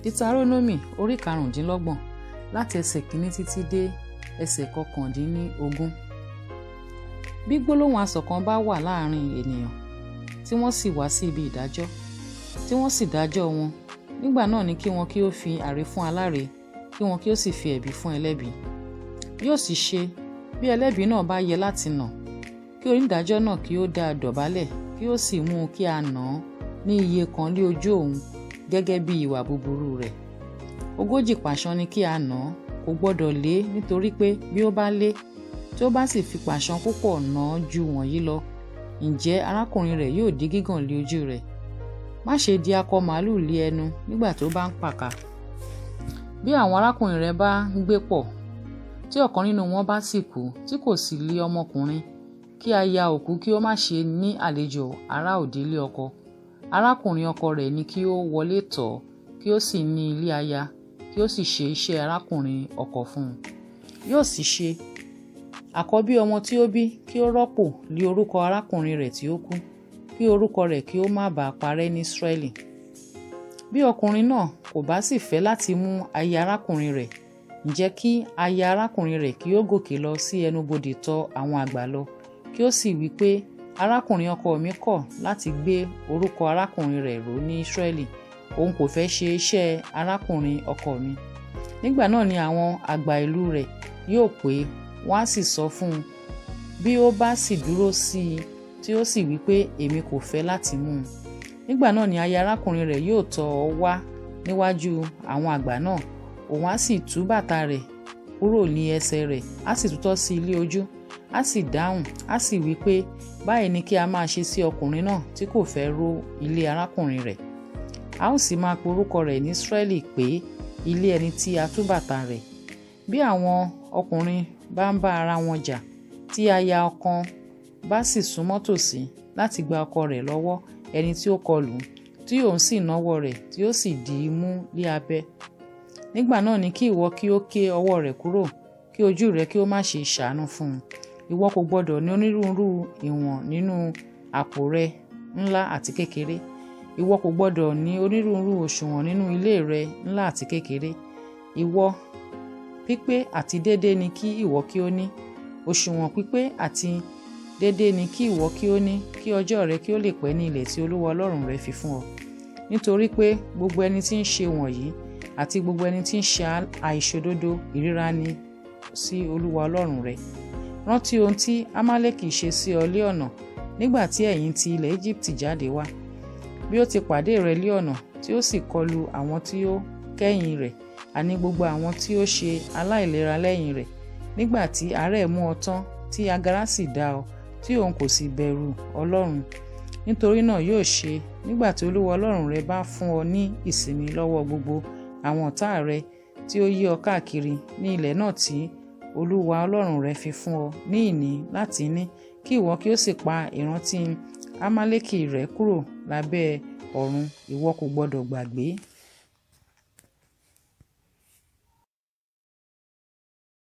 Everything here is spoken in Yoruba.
Dítarónómì orí 25 láti ẹsẹ̀ 1 títí dé ẹsẹ̀ 19. Bí gbólóhùn asọ̀ kan bá wà láàrin ènìyàn tí wọ́n sì wá sí ibi ìdájọ́ tí wọ́n sì dájọ́ wọn, nígbà náà ni kí wọn kí ó fi àre fún aláre, kí wọn kí ó sì fi ẹ̀bi fún ẹlẹ́bi. Yóò sì ṣe bí ẹlẹ́bi náà bá yẹ láti nà, kí onídàájọ́ náà kí ó dá a dọ̀bálẹ̀, kí ó sì mú kí a nà án ní iye kan lé ojú òun gẹ́gẹ́ bí ìwà búburú rẹ̀. 40 pàṣán ni kí a nà án, kò gbọdọ̀ lé, nítorí pé bí ó bá lé tí ó bá sì fi pàṣán púpọ̀ nà án ju wọ̀nyí lọ, ǹjẹ́ arákùnrin rẹ̀ yóò di gígàn lé ojú rẹ̀. Má ṣe di akọ màlúù lé ẹnu nígbà tó bá ń pàkà. Bí àwọn arákùnrin rẹ̀ bá ń gbé pọ̀, tí ọ̀kan nínú wọn bá sì kú tí kò sì lé ọmọkùnrin, kí aya òkú kí ó má ṣe ní àlejò ará òde ilé ọkọ. Arákùnrin ọkọ rẹ̀ ni kí ó wọlé tọ̀ ọ́, kí ó sì ní ilé aya, kí ó sì ṣe iṣẹ́ arákùnrin ọkọ fún un. Yóò sì ṣe àkọ́bí ọmọ tí ó bí kí ó rọ́pò lé orúkọ arákùnrin rẹ̀ tí ó kú, kí orúkọ rẹ̀ kí ó má bàa parẹ́ ní Ísírẹ́lì. Bí ọkùnrin náà kò bá sì fẹ́ láti mú aya arákùnrin rẹ̀, ǹjẹ́ kí aya arákùnrin rẹ̀ kí ó gòkè lọ sí ẹnubodè tọ̀ àwọn àgbà lọ, kí ó sì wí pé, arákùnrin ọkọ mi kọ̀ láti gbé orúkọ arákùnrin rẹ̀ ró ní Ísírẹ́lì, òun kò fẹ́ ṣe iṣẹ́ arákùnrin ọkọ mi. Nígbà náà ni àwọn àgbà ìlú rẹ̀ yóò pè, wọ́n á sì sọ fún un. Bí ó bá sì dúró sí i tí ó sì wí pé èmi kò fẹ́ láti mú un, nígbà náà ni aya arákùnrin rẹ̀ yóò tọ̀ ọ́ wá níwájú àwọn àgbà náà, òun á sì tú bàtà rẹ̀ kúrò ní ẹsẹ̀ rẹ̀, á sì tutọ́ sí ilé ojú, á sì dáhùn, á sì wí pé báyìí ni kí a máa ṣe sí ọkùnrin náà tí kò fẹ́ ró ilé arákùnrin rẹ̀. A ó sì máa pe orúkọ rẹ̀ ní Ísírẹ́lì pé ilé ẹni tí a tú bàtà rẹ̀. Bí àwọn ọkùnrin bá ń bá ara wọn jà, tí aya ọ̀kan bá sì súnmọ́ tòsí láti gba ọkọ rẹ̀ lọ́wọ́ ẹni tí ó kọlù, tí òun sì nawọ́ rẹ̀ tí ó sì dì í mú lé abẹ́, nígbà náà ni kí ìwọ kí ó ké ọwọ́ rẹ̀ kúrò, kí ojú rẹ̀ kí ó má ṣe ṣàánú fún un. Ìwọ kò gbọdọ̀ ní onírúurú ìwọ̀n nínú àpò rẹ ńlá àti kékeré. Ìwọ kò gbọdọ̀ ní onírúurú òṣùwọ̀n nínú ilé rẹ ńlá àti kékeré. Ìwọ pípé àti déédé ni kí ìwọ kí ó ní. Òṣùwọ̀n pípé àti déédé ni kí ìwọ kí ó ní, kí ọjọ́ rẹ kí ó lè pẹ́ ní ilẹ̀ tí Olúwa Ọlọ́run rẹ fi fún ọ. Nítorí pé gbogbo ẹni tí ń ṣe wọ̀nyí àti gbogbo ẹni tí ń ṣe àìṣòdodo ìríra ni sí Olúwa Ọlọ́run rẹ. Rántí ohun tí Amálẹ́kì ṣe sí ọ lé ọ̀nà nígbà tí ẹ̀yin ti ilẹ̀ Éjíptì jáde wá. Bí ó ti pàdé rẹ lé ọ̀nà tí ó sì kọlù àwọn tí ó kẹ́yìn rẹ̀, àní gbogbo àwọn tí ó ṣe aláìlera lẹ́yìn rẹ̀, nígbà tí àárẹ̀ mú ọ tán, tí agara sì dá ọ, tí òun kò sì bẹ̀rù Ọlọ́run. Nítorí náà yóò ṣe nígbà tí Olúwa Ọlọ́run rẹ bá fún ọ ní ìsinmi lọ́wọ́ gbogbo àwọn ọ̀tá rẹ tí ó yí ọ káàkiri ní ilẹ̀ náà tí Olúwa Ọlọ́run rẹ fi fún ọ ní ìní láti ní, kí ìwọ kí ó sì pa ìrántí Amálẹ́kì rẹ́ kúrò lábẹ́ ọ̀run, ìwọ kò gbọdọ̀ gbàgbé.